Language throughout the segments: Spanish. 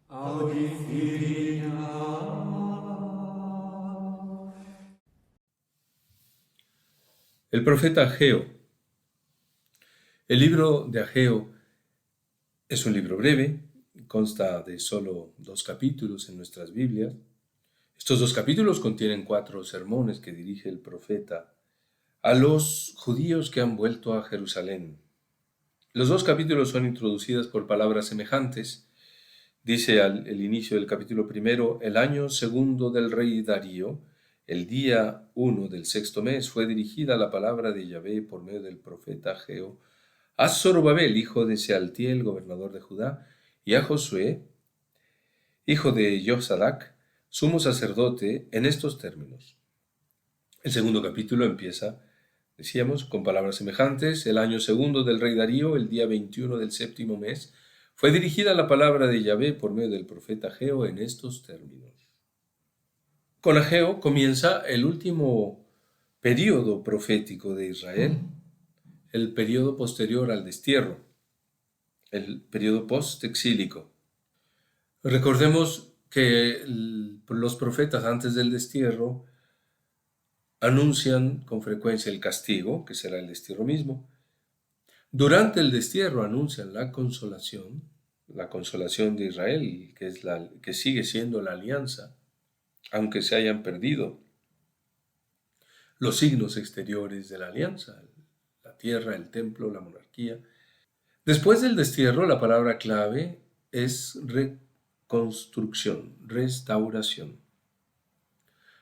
Audifinia. El profeta Ageo. El libro de Ageo es un libro breve, consta de solo 2 capítulos en nuestras Biblias. Estos 2 capítulos contienen 4 sermones que dirige el profeta a los judíos que han vuelto a Jerusalén. Los 2 capítulos son introducidos por palabras semejantes. Dice el inicio del capítulo primero: el año segundo del rey Darío, el día 1 del 6º mes, fue dirigida la palabra de Yahvé por medio del profeta Ageo a Zorobabel, hijo de Sealtiel, gobernador de Judá, y a Josué, hijo de Josadac, sumo sacerdote, en estos términos. El segundo capítulo empieza, decíamos, con palabras semejantes: el año segundo del rey Darío, el día 21 del 7º mes, fue dirigida la palabra de Yahvé por medio del profeta Ageo en estos términos. Con Ageo comienza el último período profético de Israel, el período posterior al destierro, el período post-exílico. Recordemos que los profetas antes del destierro anuncian con frecuencia el castigo, que será el destierro mismo. Durante el destierro anuncian la consolación de Israel, que sigue siendo la alianza, aunque se hayan perdido los signos exteriores de la alianza, la tierra, el templo, la monarquía. Después del destierro, la palabra clave es reconstrucción, restauración.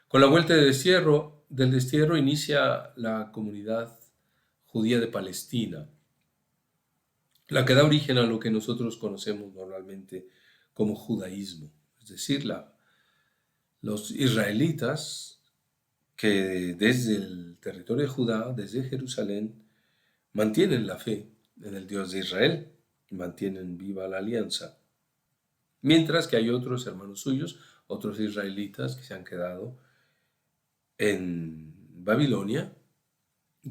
Con la vuelta del destierro inicia la comunidad judía de Palestina, la que da origen a lo que nosotros conocemos normalmente como judaísmo, es decir, los israelitas que desde el territorio de Judá, desde Jerusalén, mantienen la fe en el Dios de Israel, mantienen viva la alianza, mientras que hay otros hermanos suyos, otros israelitas que se han quedado en Babilonia,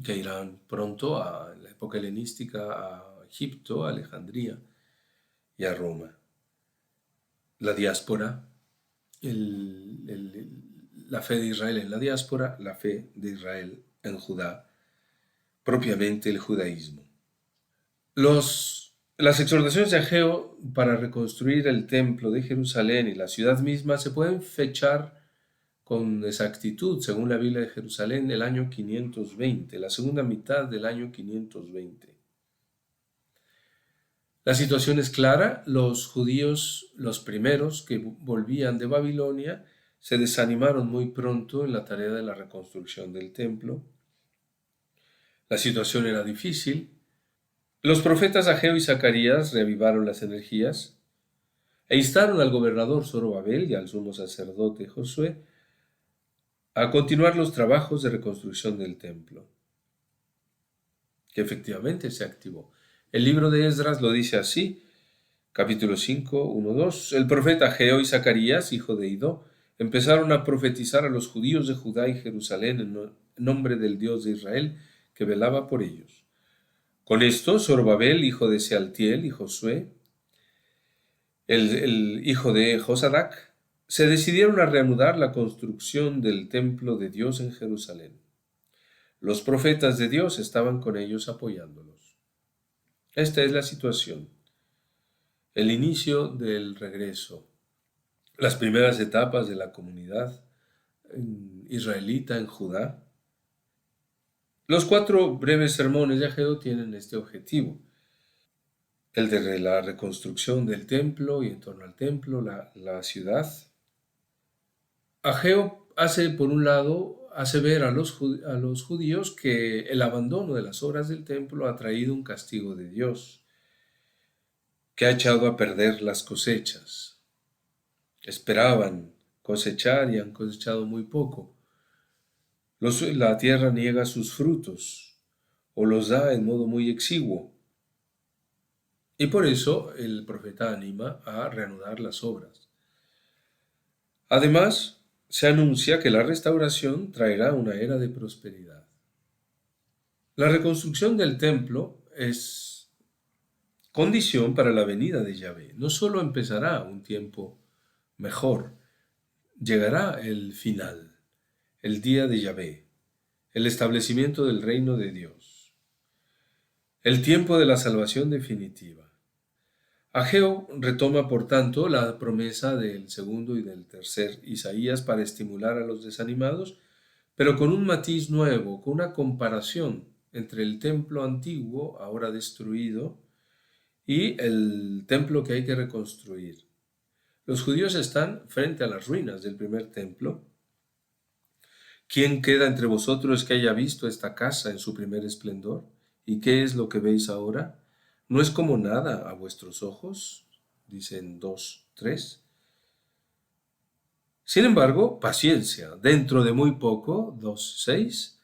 que irán pronto en la época helenística a Egipto, a Alejandría y a Roma. La diáspora, la fe de Israel en la diáspora, la fe de Israel en Judá, propiamente el judaísmo. Las exhortaciones de Ageo para reconstruir el templo de Jerusalén y la ciudad misma se pueden fechar con exactitud, según la Biblia de Jerusalén, el año 520, la segunda mitad del año 520. La situación es clara: los judíos, los primeros que volvían de Babilonia, se desanimaron muy pronto en la tarea de la reconstrucción del templo. La situación era difícil. Los profetas Ageo y Zacarías reavivaron las energías e instaron al gobernador Zorobabel y al sumo sacerdote Josué a continuar los trabajos de reconstrucción del templo, que efectivamente se activó. El libro de Esdras lo dice así, capítulo 5, 1, 2. El profeta Ageo y Zacarías, hijo de Idó, empezaron a profetizar a los judíos de Judá y Jerusalén en nombre del Dios de Israel, que velaba por ellos. Con esto, Zorobabel, hijo de Sealtiel, y Josué, el hijo de Josadac, se decidieron a reanudar la construcción del templo de Dios en Jerusalén. Los profetas de Dios estaban con ellos apoyándolos. Esta es la situación. El inicio del regreso. Las primeras etapas de la comunidad israelita en Judá. Los 4 breves sermones de Ageo tienen este objetivo: el de la reconstrucción del templo y en torno al templo, la ciudad. Ageo por un lado, hace ver a los judíos que el abandono de las obras del templo ha traído un castigo de Dios, que ha echado a perder las cosechas. Esperaban cosechar y han cosechado muy poco. La tierra niega sus frutos o los da en modo muy exiguo. Y por eso el profeta anima a reanudar las obras. Además, se anuncia que la restauración traerá una era de prosperidad. La reconstrucción del templo es condición para la venida de Yahvé. No solo empezará un tiempo mejor, llegará el final, el día de Yahvé, el establecimiento del reino de Dios, el tiempo de la salvación definitiva. Ageo retoma, por tanto, la promesa del segundo y del tercer Isaías para estimular a los desanimados, pero con un matiz nuevo, con una comparación entre el templo antiguo, ahora destruido, y el templo que hay que reconstruir. Los judíos están frente a las ruinas del primer templo. ¿Quién queda entre vosotros que haya visto esta casa en su primer esplendor? ¿Y qué es lo que veis ahora? ¿No es como nada a vuestros ojos? Dicen 2:3. Sin embargo, paciencia, dentro de muy poco, 2:6,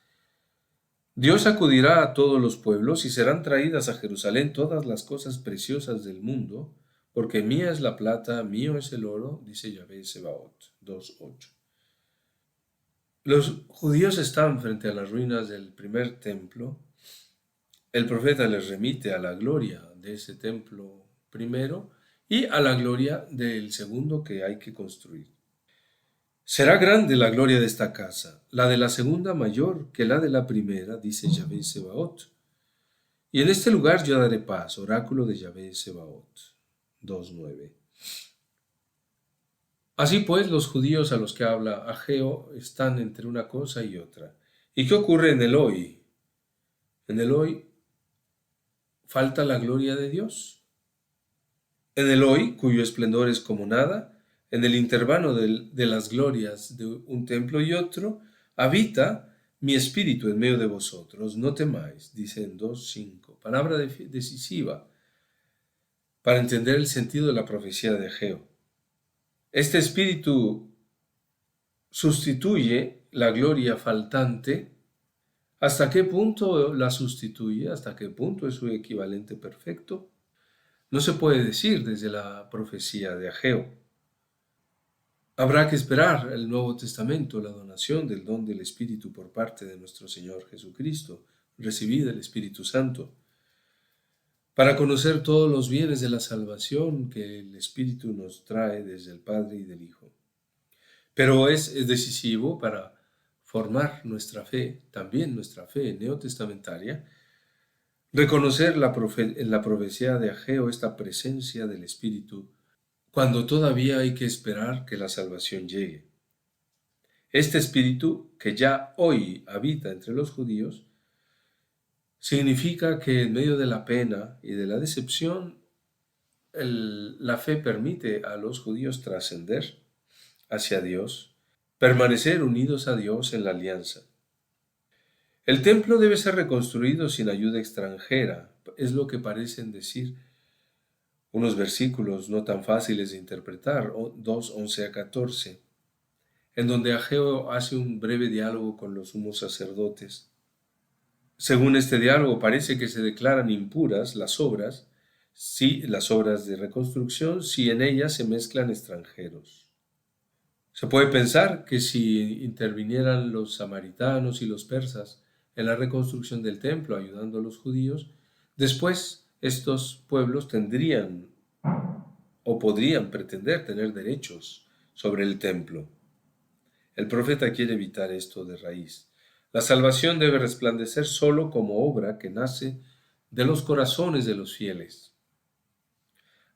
Dios acudirá a todos los pueblos y serán traídas a Jerusalén todas las cosas preciosas del mundo, porque mía es la plata, mío es el oro, dice Yahvé Sebaot, 2:8. Los judíos están frente a las ruinas del primer templo. El profeta les remite a la gloria de ese templo primero y a la gloria del segundo que hay que construir. Será grande la gloria de esta casa, la de la segunda mayor que la de la primera, dice Yahvé Sebaot. Y en este lugar yo daré paz, oráculo de Yahvé Sebaot. 2:9. Así pues, los judíos a los que habla Ageo están entre una cosa y otra. ¿Y qué ocurre en el hoy? En el hoy falta la gloria de Dios. En el hoy, cuyo esplendor es como nada, en el intervalo de las glorias de un templo y otro, habita mi espíritu en medio de vosotros. No temáis, dice en 2:5. Palabra decisiva para entender el sentido de la profecía de Ageo. Este espíritu sustituye la gloria faltante. ¿Hasta qué punto la sustituye? ¿Hasta qué punto es su equivalente perfecto? No se puede decir desde la profecía de Ageo. Habrá que esperar el Nuevo Testamento, la donación del don del Espíritu por parte de nuestro Señor Jesucristo, recibida el Espíritu Santo, para conocer todos los bienes de la salvación que el Espíritu nos trae desde el Padre y del Hijo. Pero es decisivo para formar nuestra fe, también nuestra fe neotestamentaria, reconocer en la profecía de Ageo esta presencia del Espíritu cuando todavía hay que esperar que la salvación llegue. Este Espíritu, que ya hoy habita entre los judíos, significa que en medio de la pena y de la decepción, la fe permite a los judíos trascender hacia Dios, permanecer unidos a Dios en la alianza. El templo debe ser reconstruido sin ayuda extranjera, es lo que parecen decir unos versículos no tan fáciles de interpretar, 2:11-14, en donde Ageo hace un breve diálogo con los sumos sacerdotes. Según este diálogo parece que se declaran impuras las obras de reconstrucción, si en ellas se mezclan extranjeros. Se puede pensar que si intervinieran los samaritanos y los persas en la reconstrucción del templo ayudando a los judíos, después estos pueblos tendrían o podrían pretender tener derechos sobre el templo. El profeta quiere evitar esto de raíz. La salvación debe resplandecer solo como obra que nace de los corazones de los fieles.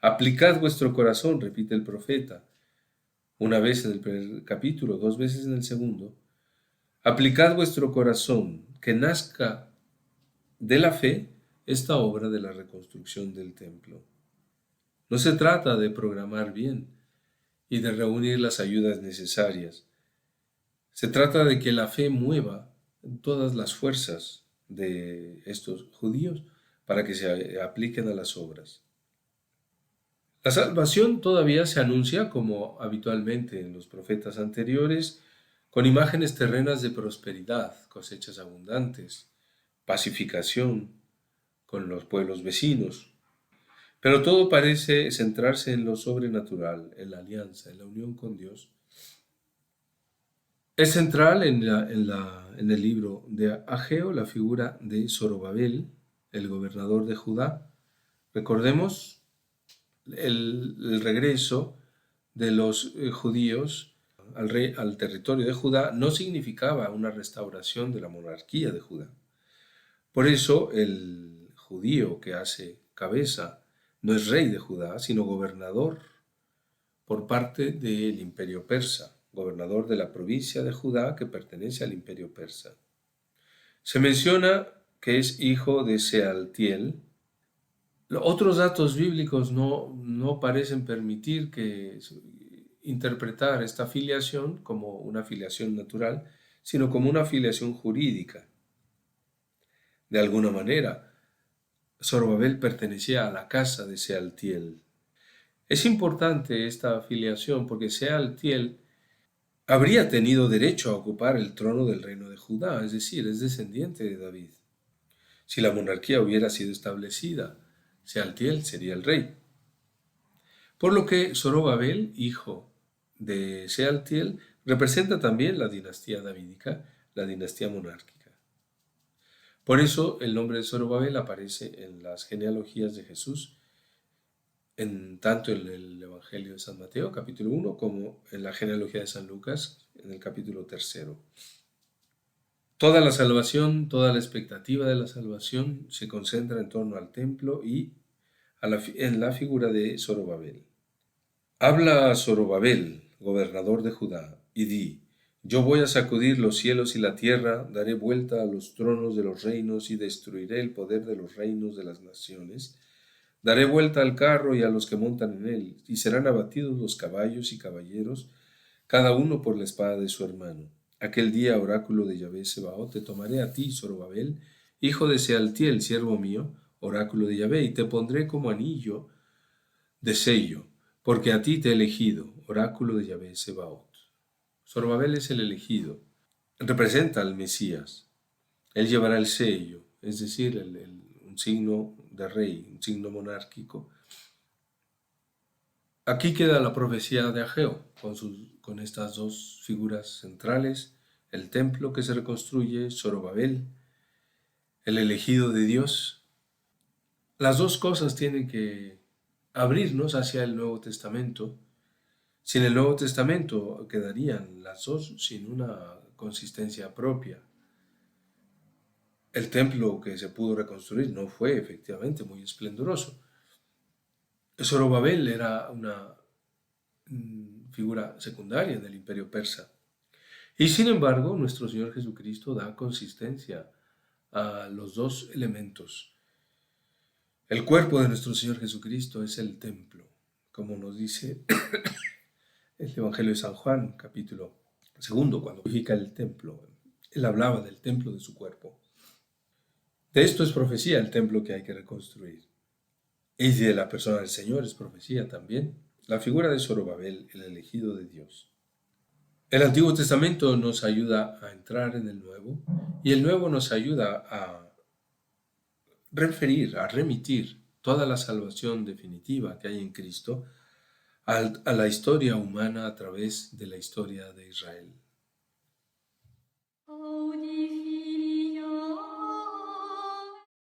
Aplicad vuestro corazón, repite el profeta, una vez en el primer capítulo, 2 veces en el segundo. Aplicad vuestro corazón, que nazca de la fe esta obra de la reconstrucción del templo. No se trata de programar bien y de reunir las ayudas necesarias. Se trata de que la fe mueva todas las fuerzas de estos judíos para que se apliquen a las obras. La salvación todavía se anuncia, como habitualmente en los profetas anteriores, con imágenes terrenas de prosperidad, cosechas abundantes, pacificación con los pueblos vecinos. Pero todo parece centrarse en lo sobrenatural, en la alianza, en la unión con Dios. Es central en el libro de Ageo la figura de Zorobabel, el gobernador de Judá, Recordemos el regreso de los judíos al territorio de Judá no significaba una restauración de la monarquía de Judá. Por eso el judío que hace cabeza no es rey de Judá, sino gobernador por parte del imperio persa, gobernador de la provincia de Judá que pertenece al imperio persa. Se menciona que es hijo de Sealtiel. Otros datos bíblicos no parecen permitir que interpretar esta filiación como una filiación natural, sino como una filiación jurídica. De alguna manera, Zorobabel pertenecía a la casa de Sealtiel. Es importante esta afiliación porque Sealtiel habría tenido derecho a ocupar el trono del reino de Judá, es decir, es descendiente de David. Si la monarquía hubiera sido establecida, Sealtiel sería el rey. Por lo que Zorobabel, hijo de Sealtiel, representa también la dinastía davídica, la dinastía monárquica. Por eso el nombre de Zorobabel aparece en las genealogías de Jesús, tanto en el Evangelio de San Mateo, capítulo 1, como en la genealogía de San Lucas, en el capítulo 3. Toda la salvación, toda la expectativa de la salvación se concentra en torno al templo y en la figura de Zorobabel. Habla a Zorobabel, gobernador de Judá, y di: Yo voy a sacudir los cielos y la tierra, daré vuelta a los tronos de los reinos y destruiré el poder de los reinos de las naciones. Daré vuelta al carro y a los que montan en él, y serán abatidos los caballos y caballeros, cada uno por la espada de su hermano. Aquel día, oráculo de Yahvé Sebaot, te tomaré a ti, Zorobabel, hijo de Sealtiel, siervo mío, oráculo de Yahvé, y te pondré como anillo de sello, porque a ti te he elegido, oráculo de Yahvé Sebaot. Zorobabel es el elegido, representa al Mesías. Él llevará el sello, es decir, un signo de rey, un signo monárquico. Aquí queda la profecía de Ageo, con estas dos figuras centrales: el templo que se reconstruye, Zorobabel, el elegido de Dios. Las dos cosas tienen que abrirnos hacia el Nuevo Testamento. Sin el Nuevo Testamento quedarían las dos sin una consistencia propia. El templo que se pudo reconstruir no fue efectivamente muy esplendoroso. Zorobabel era una figura secundaria del imperio persa. Y sin embargo, nuestro Señor Jesucristo da consistencia a los dos elementos. El cuerpo de nuestro Señor Jesucristo es el templo, como nos dice el Evangelio de San Juan, capítulo 2, cuando edifica el templo. Él hablaba del templo de su cuerpo. De esto es profecía el templo que hay que reconstruir. Y de la persona del Señor es profecía también la figura de Zorobabel, el elegido de Dios. El Antiguo Testamento nos ayuda a entrar en el Nuevo, y el Nuevo nos ayuda a referir, a remitir toda la salvación definitiva que hay en Cristo a la historia humana a través de la historia de Israel.